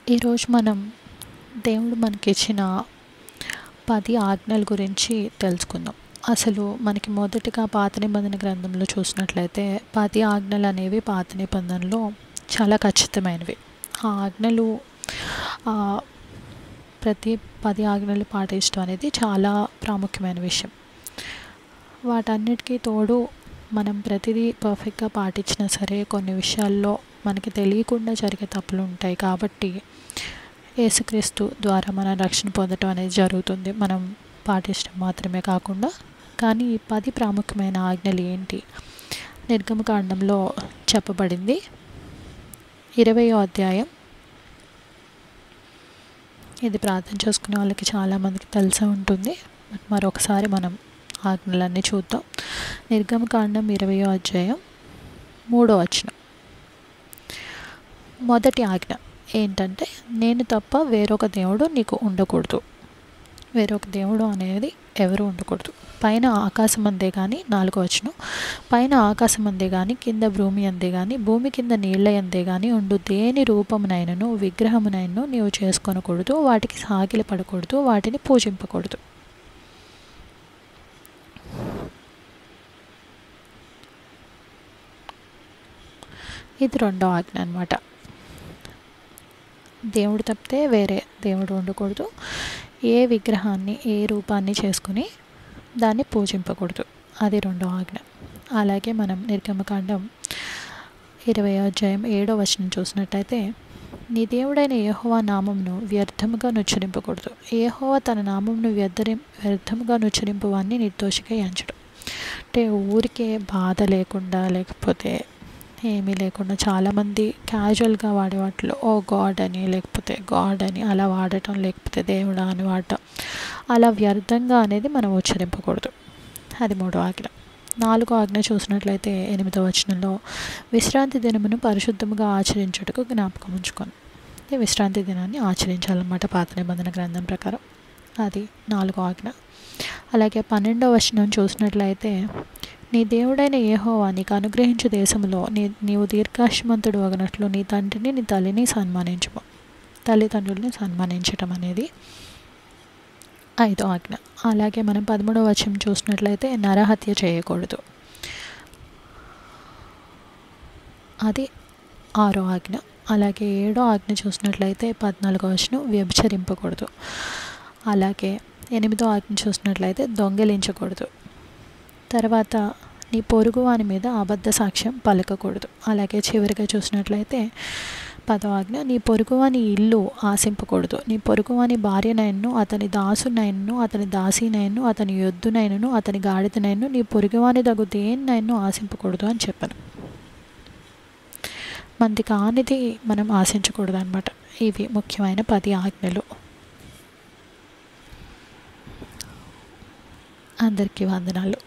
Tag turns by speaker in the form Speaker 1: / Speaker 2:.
Speaker 1: ఈరోజు మనం దేవుడు మనకిచ్చిన 10 ఆజ్ఞల గురించి తెలుసుకుందాం. అసలు మనకి మొదటిగా పాత నిబంధన గ్రంథంలో చూసినట్లయితే 10 ఆజ్ఞలు అనేవి పాత నిబంధనలో చాలా ఖచ్చితమైనవి. ఆ ఆజ్ఞలు ప్రతి 10 ఆజ్ఞలు పాటించడం అనేది చాలా ప్రాముఖ్యమైన విషయం. వాటన్నిటికీ తోడు మనం ప్రతిదీ పర్ఫెక్ట్గా పాటించినా సరే కొన్ని విషయాల్లో మనకి తెలియకుండా జరిగే తప్పులు ఉంటాయి. కాబట్టి యేసుక్రీస్తు ద్వారా మనం రక్షణ పొందడం అనేది జరుగుతుంది, మనం పాటించడం మాత్రమే కాకుండా. కానీ ఈ 10 ప్రాముఖ్యమైన ఆజ్ఞలు ఏంటి? నిర్గమకాండంలో చెప్పబడింది. 20వ అధ్యాయం. ఇది ప్రార్థన చేసుకునే వాళ్ళకి చాలామందికి తెలిసే ఉంటుంది. మరొకసారి మనం ఆజ్ఞలన్నీ చూద్దాం. నిర్గమకాండం 20వ అధ్యాయం 3వ వచనం. మొదటి ఆజ్ఞ ఏంటంటే, నేను తప్ప వేరొక దేవుడు నీకు ఉండకూడదు. వేరొక దేవుడు అనేది ఎవరు ఉండకూడదు. పైన ఆకాశం అందే కానీ, 4వ వచనం, పైన ఆకాశం అందే కానీ, కింద భూమి అందే కానీ, భూమి కింద నీళ్ళ అందే కానీ ఉండు దేని రూపమునైనను విగ్రహమునైనను నీవు చేసుకొనకూడదు, వాటికి సాగిలి పడకూడదు, వాటిని పూజింపకూడదు. ఇది రెండో ఆజ్ఞ అన్నమాట. దేవుడు తప్పితే వేరే దేవుడు ఉండకూడదు. ఏ విగ్రహాన్ని ఏ రూపాన్ని చేసుకుని దాన్ని పూజింపకూడదు. అది రెండో ఆజ్ఞ. అలాగే మనం నిర్గమకాండం 20వ అధ్యాయం 7వ వచనం చూసినట్టయితే, నీ దేవుడైన యెహోవా నామమును వ్యర్థముగా నుచ్చరింపకూడదు. యెహోవా తన నామమును వ్యర్థముగా నుచ్చరింపువాన్ని నిర్దోషిగా ఎంచడు. అంటే ఊరికే బాధ లేకుండా, లేకపోతే ఏమీ లేకుండా చాలామంది క్యాజువల్గా వాడే వాటిలో ఓ గాడ్ అని, లేకపోతే గాడ్ అని అలా వాడటం, లేకపోతే దేవుడా అని వాడటం, అలా వ్యర్థంగా అనేది మనం ఉచ్చరింపకూడదు. అది మూడో ఆజ్ఞ. 4వ ఆజ్ఞ చూసినట్లయితే 8వ వచనంలో, విశ్రాంతి దినమును పరిశుద్ధముగా ఆచరించుటకు జ్ఞాపకం ఉంచుకొని. విశ్రాంతి దినాన్ని ఆచరించాలన్నమాట పాత నిబంధన గ్రంథం ప్రకారం. అది 4వ ఆజ్ఞ. అలాగే 12వ వచనం చూసినట్లయితే, నీ దేవుడైన యెహోవా నీకు అనుగ్రహించు దేశంలో నీవు దీర్ఘాయుష్మంతుడు అగినట్లు నీ తండ్రిని నీ తల్లిని సన్మానించుము. తల్లిదండ్రులని సన్మానించటం అనేది 5వ ఆజ్ఞ. అలాగే మనం 13వ వచనం చూసినట్లయితే నరహత్య చేయకూడదు. అది 6వ ఆజ్ఞ. అలాగే 7వ ఆజ్ఞ చూసినట్లయితే 14వ వచనం వ్యభిచరింపకూడదు. అలాగే 8వ ఆజ్ఞ చూసినట్లయితే దొంగిలించకూడదు. తర్వాత నీ పొరుగు వాని మీద అబద్ధ సాక్ష్యం పలకకూడదు. అలాగే చివరిగా చూసినట్లయితే 10వ ఆజ్ఞ, నీ పొరుగువాని ఇల్లు ఆశింపకూడదు. నీ పొరుగువాని భార్యనైనను, అతని దాసునైనను, అతని దాసీనైనను, అతని యొద్దునైనను, అతని గాడిదనైనను, నీ పొరుగువాని దగు దేన్నైనను ఆశింపకూడదు అని చెప్పాను. మనది కానిది మనం ఆశించకూడదు అన్నమాట. ఇవి ముఖ్యమైన 10 ఆజ్ఞలు. అందరికీ వందనాలు.